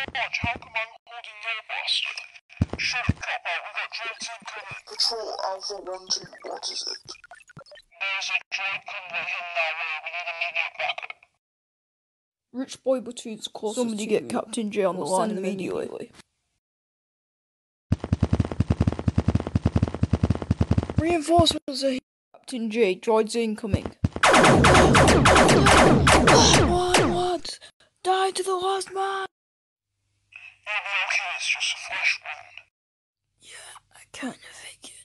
George, how come I'm holding your blaster? Shut it, cop out. We got droids incoming. Patrol Alpha 1-2, what is it? There's a droid convoy heading our way. We need immediate backup. Rich Boy Batoon's closest. Somebody get Captain J on the line immediately. Reinforcements are here. Captain J, droids incoming. What? Die to the last man! You'll be okay, it's just a flesh wound. Yeah, I can't fake it.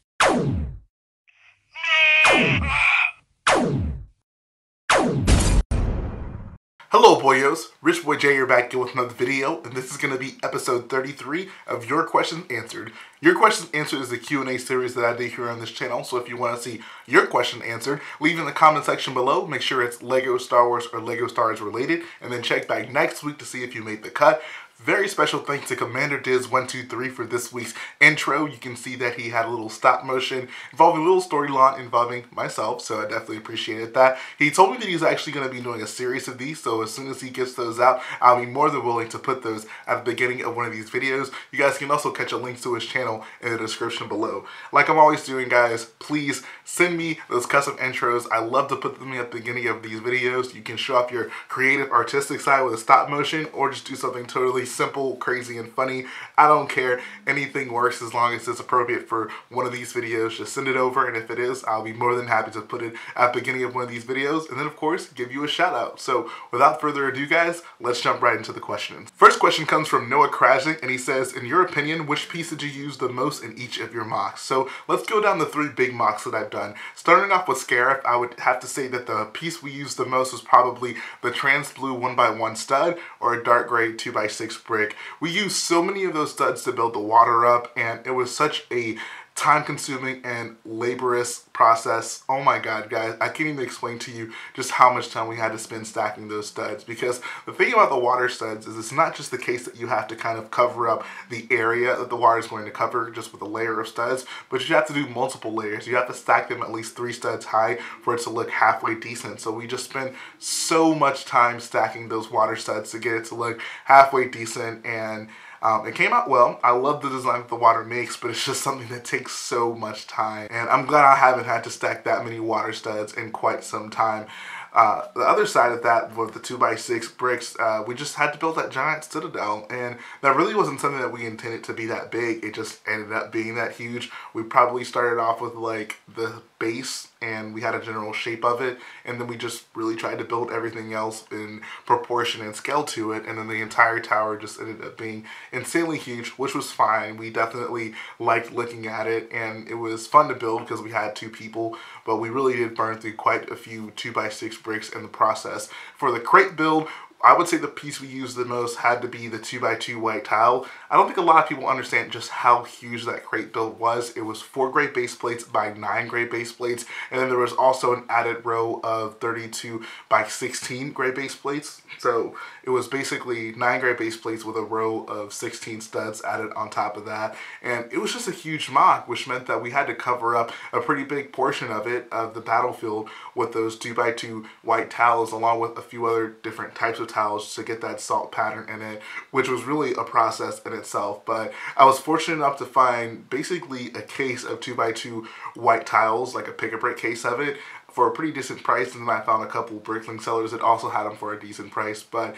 Hello boyos, Rich Boy J here back again with another video, and this is going to be episode 33 of Your Questions Answered. Your Questions Answered is a Q&A series that I do here on this channel, so if you want to see your question answered, leave in the comment section below. Make sure it's Lego Star Wars or Lego Star Wars related, and then check back next week to see if you made the cut. Very special thanks to Commander Diz123 for this week's intro. You can see that he had a little stop motion involving a little storyline involving myself, so I definitely appreciated that. He told me that he's actually going to be doing a series of these, so as soon as he gets those out, I'll be more than willing to put those at the beginning of one of these videos. You guys can also catch a link to his channel in the description below. Like I'm always doing, guys, please send me those custom intros. I love to put them at the beginning of these videos. You can show off your creative, artistic side with a stop motion, or just do something totally simple, crazy, and funny. I don't care. Anything works as long as it's appropriate for one of these videos. Just send it over, and if it is, I'll be more than happy to put it at the beginning of one of these videos, and then of course give you a shout out. So without further ado, guys, let's jump right into the questions. First question comes from Noah Krajnik, and he says, in your opinion, which piece did you use the most in each of your mocks? So let's go down the three big mocks that I've done. Starting off with Scarif, I would have to say that the piece we used the most was probably the Trans Blue 1x1 stud or a Dark Gray 2x6 brick. We used so many of those studs to build the water up, and it was such a time-consuming and laborious process. Oh my god, guys, I can't even explain to you just how much time we had to spend stacking those studs, because the thing about the water studs is it's not just the case that you have to kind of cover up the area that the water is going to cover just with a layer of studs, but you have to do multiple layers. You have to stack them at least 3 studs high for it to look halfway decent. So we just spent so much time stacking those water studs to get it to look halfway decent, and it came out well. I love the design that the water makes, but it's just something that takes so much time. And I'm glad I haven't had to stack that many water studs in quite some time. The other side of that, with the 2x6 bricks, we just had to build that giant citadel, and that really wasn't something that we intended to be that big. It just ended up being that huge. We probably started off with like the base, and we had a general shape of it, and then we just really tried to build everything else in proportion and scale to it, and then the entire tower just ended up being insanely huge, which was fine. We definitely liked looking at it, and it was fun to build because we had 2 people, but we really did burn through quite a few 2x6 bricks in the process. For the crate build, I would say the piece we used the most had to be the 2x2 white tile. I don't think a lot of people understand just how huge that crate build was. It was 4 gray base plates by 9 gray base plates, and then there was also an added row of 32 by 16 gray base plates. So it was basically 9 gray base plates with a row of 16 studs added on top of that. And it was just a huge mock, which meant that we had to cover up a pretty big portion of it, of the battlefield, with those 2x2 white tiles, along with a few other different types of tiles to get that salt pattern in it, which was really a process in itself. But I was fortunate enough to find basically a case of 2x2 white tiles, like a pick-a-brick case of it, for a pretty decent price, and then I found a couple Bricklink sellers that also had them for a decent price. But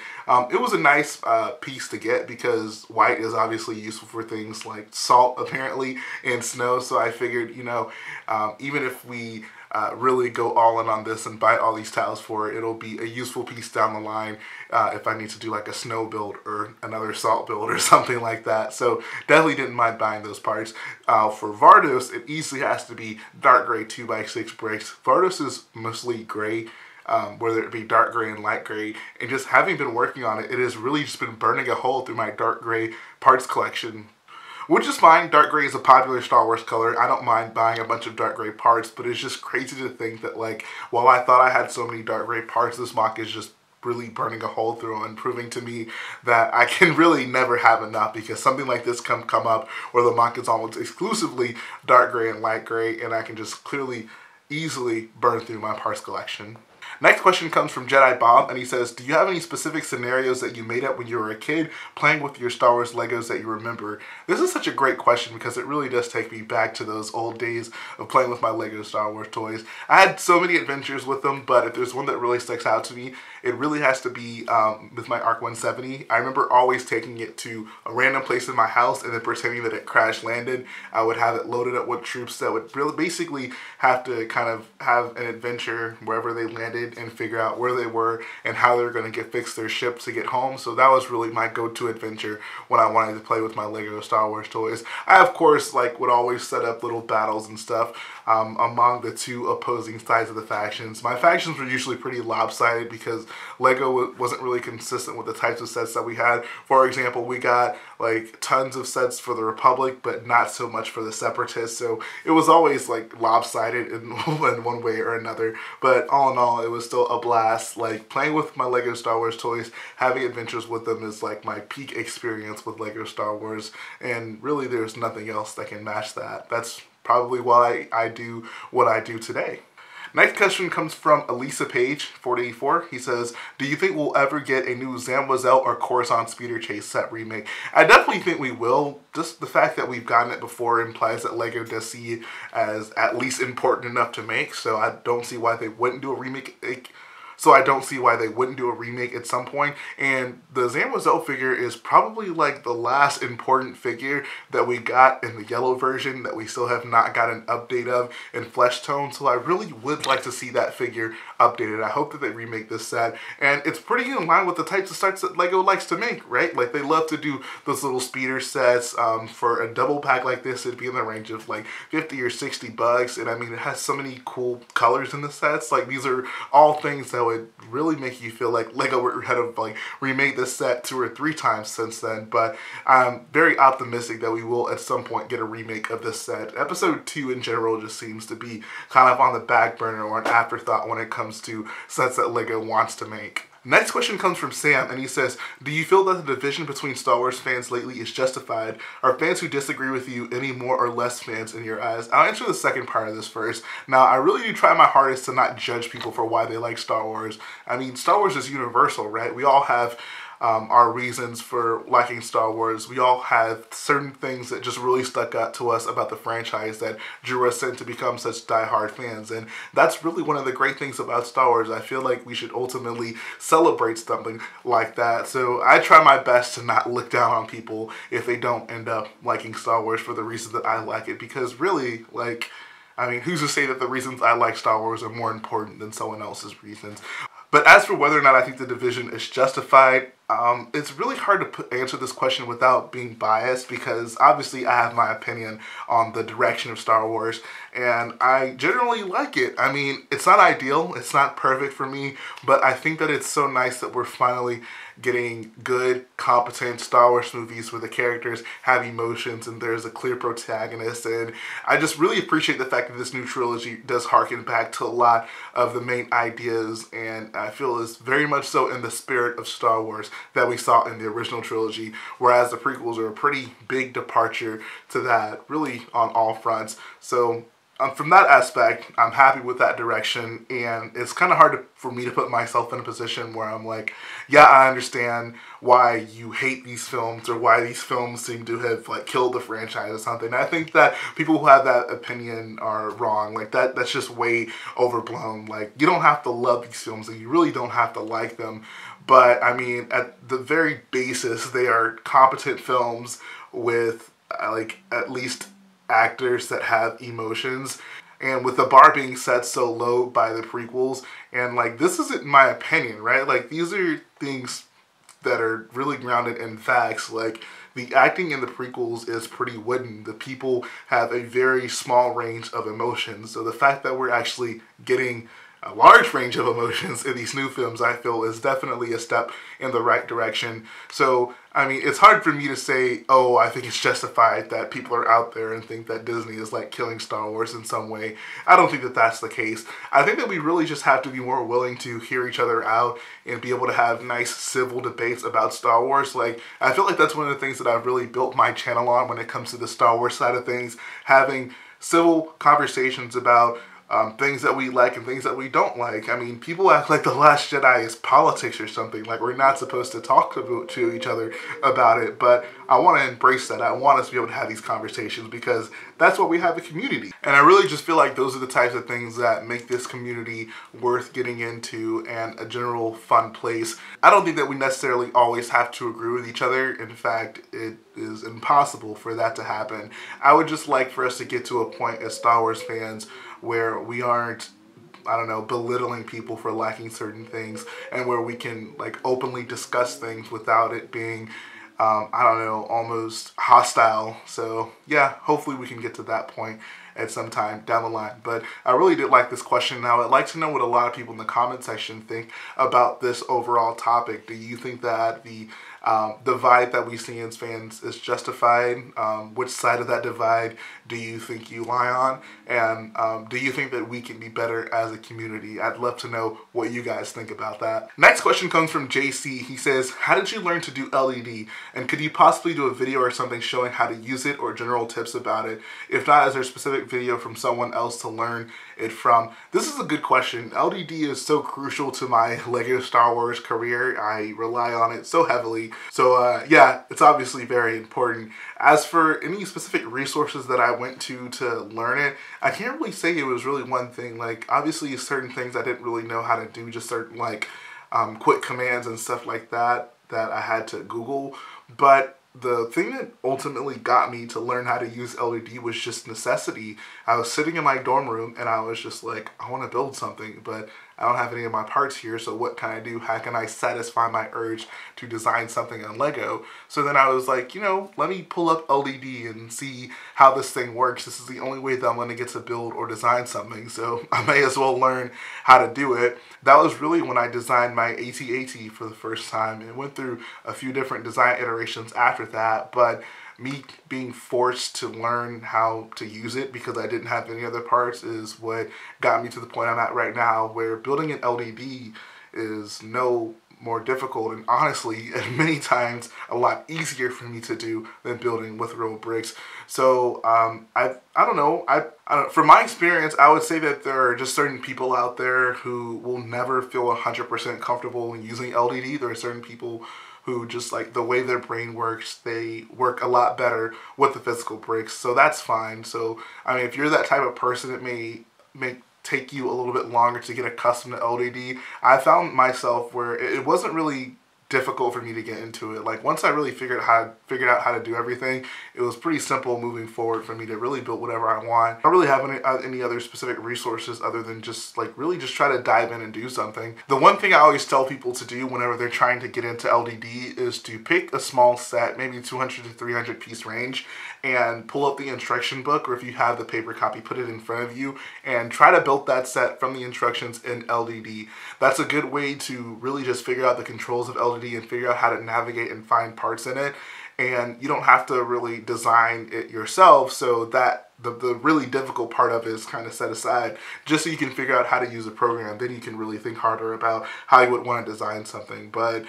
it was a nice piece to get, because white is obviously useful for things like salt, apparently, and snow. So I figured, you know, even if we really go all in on this and buy all these tiles for it, it'll be a useful piece down the line if I need to do like a snow build or another salt build or something like that. So definitely didn't mind buying those parts. For Vardos, it easily has to be dark gray 2x6 bricks. Vardos is mostly gray, whether it be dark gray and light gray, and just having been working on it, it has really just been burning a hole through my dark gray parts collection, which is fine. Dark gray is a popular Star Wars color. I don't mind buying a bunch of dark gray parts, but it's just crazy to think that, like, while I thought I had so many dark gray parts, this mock is just really burning a hole through and proving to me that I can really never have enough, because something like this come up where the mock is almost exclusively dark gray and light gray, and I can just clearly, easily burn through my parts collection. Next question comes from Jedi Bob, and he says, do you have any specific scenarios that you made up when you were a kid playing with your Star Wars Legos that you remember? This is such a great question because it really does take me back to those old days of playing with my Lego Star Wars toys. I had so many adventures with them, but if there's one that really sticks out to me, it really has to be with my ARC 170. I remember always taking it to a random place in my house and then pretending that it crash landed. I would have it loaded up with troops that would really basically have to kind of have an adventure wherever they landed and figure out where they were and how they were going to fix their ship to get home. So that was really my go-to adventure when I wanted to play with my Lego Star Wars toys. I, of course, would always set up little battles and stuff among the two opposing sides of the factions. My factions were usually pretty lopsided because Lego wasn't really consistent with the types of sets that we had. For example, we got tons of sets for the Republic, but not so much for the Separatists. So it was always lopsided in one way or another. But all in all, it was still a blast. Playing with my Lego Star Wars toys, having adventures with them is my peak experience with Lego Star Wars. And really, there's nothing else that can match that. That's probably why I do what I do today. Next question comes from Elisa Page, 484. He says, do you think we'll ever get a new Zamwazell or Coruscant Speeder Chase set remake? I definitely think we will. Just the fact that we've gotten it before implies that Lego does see it as at least important enough to make, so I don't see why they wouldn't do a remake. At some point. And the Zamwazell figure is probably the last important figure that we got in the yellow version that we still have not got an update of in flesh tone. So I really would like to see that figure updated. I hope that they remake this set. And it's pretty in line with the types of sets that Lego likes to make, right? They love to do those little speeder sets. For a double pack like this, it'd be in the range of 50 or 60 bucks. And I mean, it has so many cool colors in the sets. These are all things that would really make you feel like Lego had remade this set 2 or 3 times since then. But I'm very optimistic that we will at some point get a remake of this set. Episode 2 in general just seems to be kind of on the back burner or an afterthought when it comes to sets that Lego wants to make. Next question comes from Sam, and he says, do you feel that the division between Star Wars fans lately is justified? Are fans who disagree with you any more or less fans in your eyes? I'll answer the second part of this first. Now, I really do try my hardest to not judge people for why they like Star Wars. I mean, Star Wars is universal, right? We all have our reasons for liking Star Wars. We all have certain things that just really stuck out to us about the franchise that drew us in to become such diehard fans. And that's really one of the great things about Star Wars. I feel like we should ultimately celebrate something like that. So I try my best to not look down on people if they don't end up liking Star Wars for the reason that I like it. Because really, I mean, who's to say that the reasons I like Star Wars are more important than someone else's reasons? But as for whether or not I think the division is justified, it's really hard to answer this question without being biased because obviously I have my opinion on the direction of Star Wars and I generally like it. I mean, it's not ideal, it's not perfect for me, but I think that it's so nice that we're finally getting good, competent Star Wars movies where the characters have emotions and there's a clear protagonist. And I just really appreciate the fact that this new trilogy does harken back to a lot of the main ideas, and I feel is very much so in the spirit of Star Wars that we saw in the original trilogy, whereas the prequels are a pretty big departure to that, really on all fronts. So from that aspect, I'm happy with that direction, and it's kind of hard for me to put myself in a position where I'm like, yeah, I understand why you hate these films or why these films seem to have killed the franchise or something. I think that people who have that opinion are wrong. That's just way overblown. You don't have to love these films and you really don't have to like them. But I mean, at the very basis, they are competent films with at least actors that have emotions, and with the bar being set so low by the prequels, and this isn't my opinion, right? These are things that are really grounded in facts. The acting in the prequels is pretty wooden. The people have a very small range of emotions, so the fact that we're actually getting a large range of emotions in these new films, I feel, is definitely a step in the right direction. So, I mean, it's hard for me to say, oh, I think it's justified that people are out there and think that Disney is killing Star Wars in some way. I don't think that that's the case. I think that we really just have to be more willing to hear each other out and be able to have nice civil debates about Star Wars. I feel like that's one of the things that I've really built my channel on when it comes to the Star Wars side of things, having civil conversations about things that we like and things that we don't like. I mean, people act like The Last Jedi is politics or something, like we're not supposed to talk to each other about it, but I want to embrace that. I want us to be able to have these conversations because that's what we have a community. And I really just feel like those are the types of things that make this community worth getting into and a general fun place. I don't think that we necessarily always have to agree with each other. In fact, it is impossible for that to happen. I would just like for us to get to a point as Star Wars fans where we aren't, I don't know, belittling people for liking certain things, and where we can like openly discuss things without it being, I don't know, almost hostile. So yeah, hopefully we can get to that point at some time down the line. But I really did like this question. Now I'd like to know what a lot of people in the comment section think about this overall topic. Do you think that the divide that we see as fans is justified? Which side of that divide do you think you lie on? And do you think that we can be better as a community? I'd love to know what you guys think about that. Next question comes from JC. He says, how did you learn to do LED? And could you possibly do a video or something showing how to use it or general tips about it? If not, is there a specific video from someone else to learn it from? This is a good question. LED is so crucial to my LEGO Star Wars career. I rely on it so heavily. So yeah, it's obviously very important. As for any specific resources that I went to learn it, I can't really say it was really one thing. Like obviously certain things I didn't really know how to do, just certain like quick commands and stuff like that I had to Google. But the thing that ultimately got me to learn how to use LED was just necessity. I was sitting in my dorm room and I was just like, I want to build something, but I don't have any of my parts here, so what can I do? How can I satisfy my urge to design something on Lego? So then I was like, you know, let me pull up LED and see how this thing works. This is the only way that I'm going to get to build or design something, so I may as well learn how to do it. That was really when I designed my AT-AT for the first time, and went through a few different design iterations after that, but me being forced to learn how to use it because I didn't have any other parts is what got me to the point I'm at right now, where building an LED is no more difficult and honestly at many times a lot easier for me to do than building with real bricks. So I don't know, from my experience, I would say that there are just certain people out there who will never feel 100% comfortable in using LED. There are certain people who just like the way their brain works, they work a lot better with the physical bricks, so that's fine. So I mean, if you're that type of person, it may take you a little bit longer to get accustomed to LED. I found myself where it wasn't really difficult for me to get into it. Like once I really figured out how to do everything, it was pretty simple moving forward for me to really build whatever I want. I don't really have any other specific resources other than just like really just try to dive in and do something. The one thing I always tell people to do whenever they're trying to get into LED is to pick a small set, maybe 200 to 300 piece range, and pull up the instruction book, or if you have the paper copy, put it in front of you and try to build that set from the instructions in LED. That's a good way to really just figure out the controls of LED and figure out how to navigate and find parts in it. And you don't have to really design it yourself, so that the really difficult part of it is kind of set aside just so you can figure out how to use a program. Then you can really think harder about how you would want to design something. But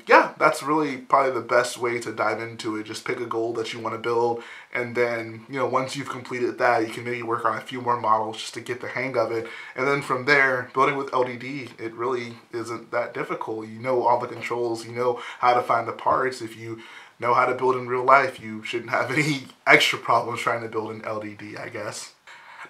yeah, that's really probably the best way to dive into it. Just pick a goal that you want to build, and then, you know, once you've completed that, you can maybe work on a few more models just to get the hang of it. And then from there, building with LED, it really isn't that difficult. You know all the controls, you know how to find the parts. If you know how to build in real life, you shouldn't have any extra problems trying to build an LED, I guess.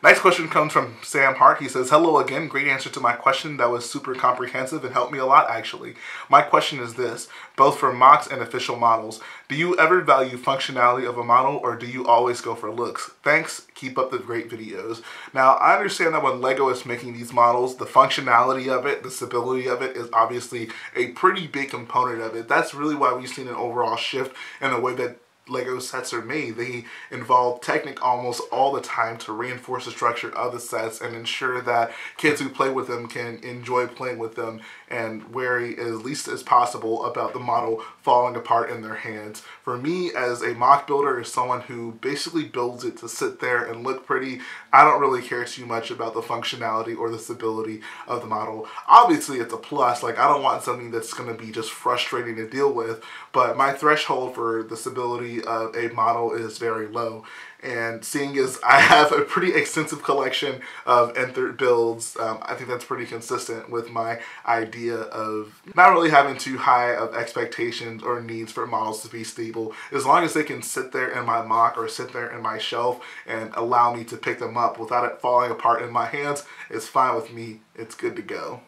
Next question comes from Sam Hart. He says, hello again, great answer to my question. That was super comprehensive and helped me a lot, actually. My question is this, both for mocks and official models. Do you ever value functionality of a model, or do you always go for looks? Thanks, keep up the great videos. Now, I understand that when LEGO is making these models, the functionality of it, the stability of it is obviously a pretty big component of it. That's really why we've seen an overall shift in the way that LEGO sets are made. They involve Technic almost all the time to reinforce the structure of the sets and ensure that kids who play with them can enjoy playing with them and worry as least as possible about the model falling apart in their hands. For me, as a mock builder, as someone who basically builds it to sit there and look pretty, I don't really care too much about the functionality or the stability of the model. Obviously, it's a plus. Like, I don't want something that's going to be just frustrating to deal with, but my threshold for the stability of a model is very low. And seeing as I have a pretty extensive collection of N3rd builds, I think that's pretty consistent with my idea of not really having too high of expectations or needs for models to be stable. As long as they can sit there in my MOC or sit there in my shelf and allow me to pick them up without it falling apart in my hands, it's fine with me. It's good to go.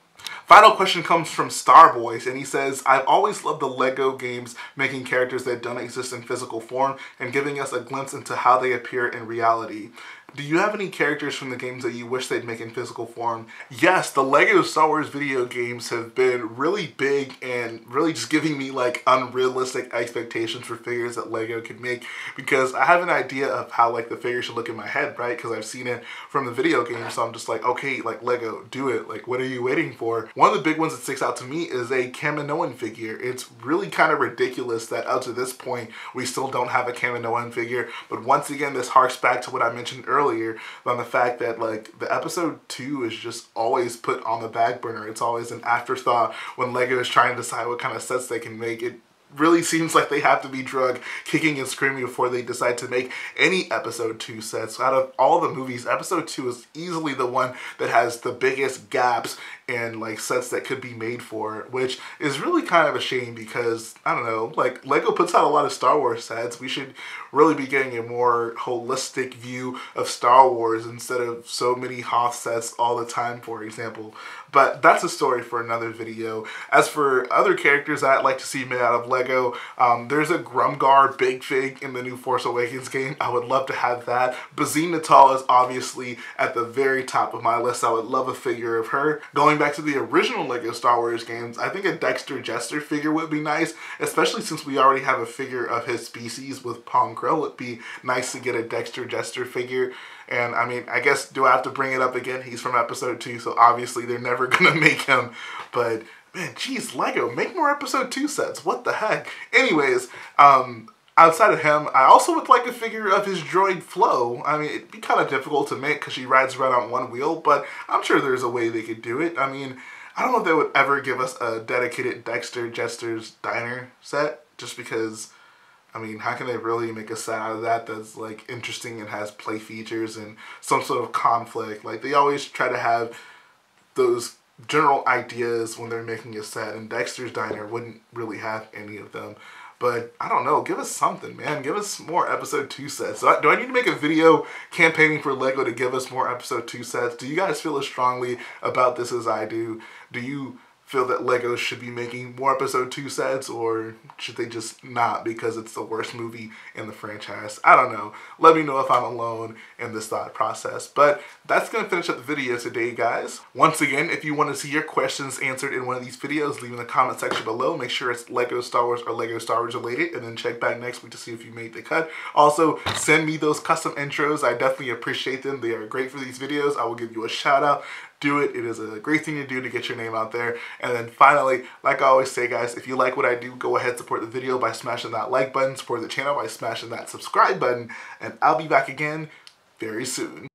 Final question comes from Starboys, and he says, I've always loved the LEGO games making characters that don't exist in physical form and giving us a glimpse into how they appear in reality. Do you have any characters from the games that you wish they'd make in physical form? Yes, the LEGO Star Wars video games have been really big and really just giving me like unrealistic expectations for figures that LEGO could make, because I have an idea of how like the figure should look in my head, right? Because I've seen it from the video game, so I'm just like, okay, like LEGO, do it. Like, what are you waiting for? One of the big ones that sticks out to me is a Kaminoan figure. It's really kind of ridiculous that up to this point we still don't have a Kaminoan figure, but once again this harks back to what I mentioned earlier on the fact that like the episode 2 is just always put on the back burner. It's always an afterthought when LEGO is trying to decide what kind of sets they can make. It really seems like they have to be drug kicking and screaming before they decide to make any episode 2 sets. Out of all the movies, episode 2 is easily the one that has the biggest gaps in like sets that could be made for it, which is really kind of a shame because, I don't know, like LEGO puts out a lot of Star Wars sets. We should really be getting a more holistic view of Star Wars instead of so many Hoth sets all the time, for example. But that's a story for another video. As for other characters I'd like to see made out of LEGO, there's a Grumgar Big Fig in the new Force Awakens game. I would love to have that. Bazine Natal is obviously at the very top of my list. I would love a figure of her. Going back to the original LEGO Star Wars games, I think a Dexter Jester figure would be nice, especially since we already have a figure of his species with Pong Krell. It'd be nice to get a Dexter Jester figure. And I mean, I guess, do I have to bring it up again? He's from episode 2, so obviously they're never gonna make him. But man, geez, LEGO, make more episode 2 sets. What the heck? Anyways, outside of him, I also would like a figure of his droid Flo. I mean, it'd be kind of difficult to make because she rides around on one wheel, but I'm sure there's a way they could do it. I mean, I don't know if they would ever give us a dedicated Dexter Jester's Diner set, just because, I mean, how can they really make a set out of that that's like interesting and has play features and some sort of conflict? Like, they always try to have those general ideas when they're making a set, and Dexter's Diner wouldn't really have any of them. But I don't know, give us something, man. Give us more episode 2 sets. Do I need to make a video campaigning for LEGO to give us more episode 2 sets? Do you guys feel as strongly about this as I do? Do you feel that LEGO should be making more episode 2 sets, or should they just not because it's the worst movie in the franchise? I don't know. Let me know if I'm alone in this thought process. But that's going to finish up the video today, guys. Once again, if you want to see your questions answered in one of these videos, leave in the comment section below. Make sure it's LEGO Star Wars or LEGO Star Wars related, and then check back next week to see if you made the cut. Also, send me those custom intros. I definitely appreciate them. They are great for these videos. I will give you a shout out. Do it. It is a great thing to do to get your name out there. And then finally, like I always say, guys, if you like what I do, go ahead, support the video by smashing that like button, support the channel by smashing that subscribe button, and I'll be back again very soon.